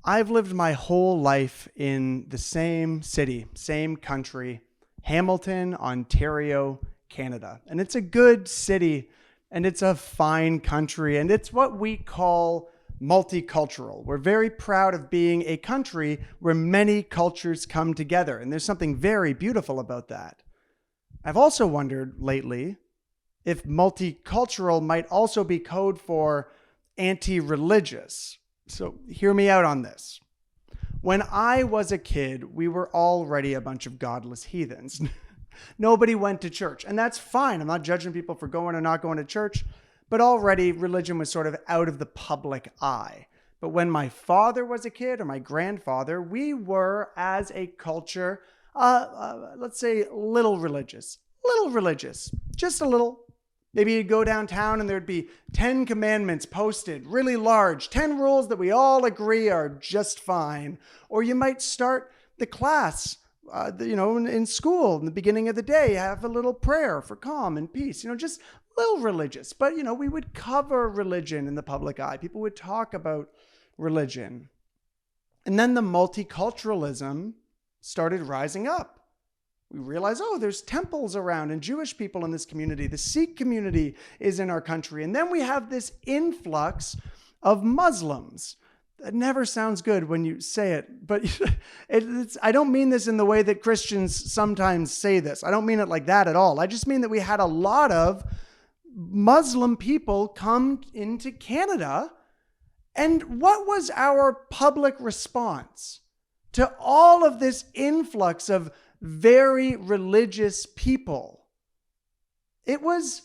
I've lived my whole life in the same city, same country, Hamilton, Ontario, Canada. And it's a good city, and it's a fine country, and it's what we call multicultural. We're very proud of being a country where many cultures come together, and there's something very beautiful about that. I've also wondered lately if multicultural might also be code for anti-religious. So hear me out on this. When I was a kid, we were already a bunch of godless heathens. Nobody went to church, and that's fine. I'm not judging people for going or not going to church, but already religion was sort of out of the public eye. But when my father was a kid, or my grandfather, we were, as a culture, let's say little religious, just a little. Maybe you'd go downtown and there'd be 10 commandments posted, really large, 10 rules that we all agree are just fine. Or you might start the class, in school, in the beginning of the day, have a little prayer for calm and peace, just a little religious. But, we would cover religion in the public eye. People would talk about religion. And then the multiculturalism started rising up. We realize, there's temples around and Jewish people in this community. The Sikh community is in our country. And then we have this influx of Muslims. That never sounds good when you say it, but I don't mean this in the way that Christians sometimes say this. I don't mean it like that at all. I just mean that we had a lot of Muslim people come into Canada. And what was our public response to all of this influx of very religious people? It was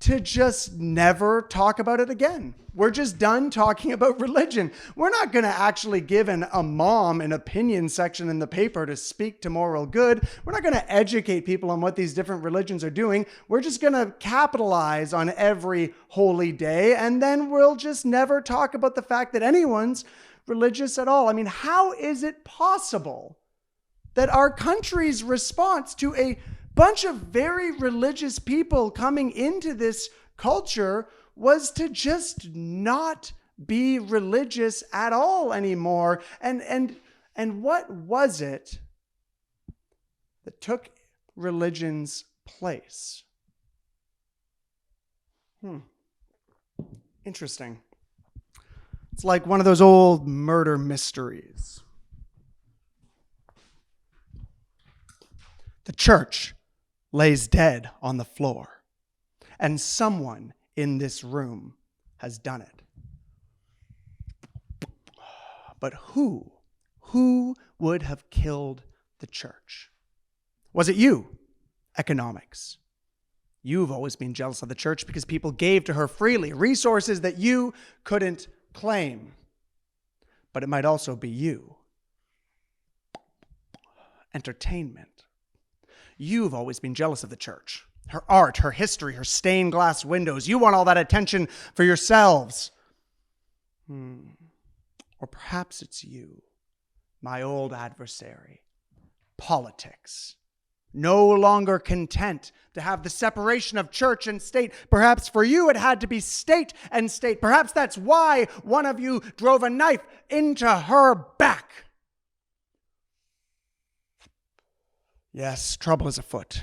to just never talk about it again. We're just done talking about religion. We're not going to actually give an imam an opinion section in the paper to speak to moral good. We're not going to educate people on what these different religions are doing. We're just going to capitalize on every holy day, and then we'll just never talk about the fact that anyone's religious at all. I mean, how is it possible that our country's response to a bunch of very religious people coming into this culture was to just not be religious at all anymore? And what was it that took religion's place? Interesting. It's like one of those old murder mysteries. The church lays dead on the floor, and someone in this room has done it. But who would have killed the church? Was it you? Economics. You've always been jealous of the church because people gave to her freely, resources that you couldn't claim. But it might also be you. Entertainment. You've always been jealous of the church. Her art, her history, her stained glass windows. You want all that attention for yourselves. Or perhaps it's you, my old adversary. Politics. No longer content to have the separation of church and state. Perhaps for you it had to be state and state. Perhaps that's why one of you drove a knife into her back. Yes, trouble is afoot.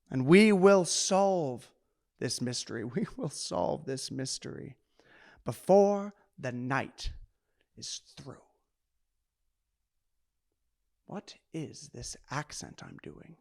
And we will solve this mystery. We will solve this mystery before the night is through. What is this accent I'm doing?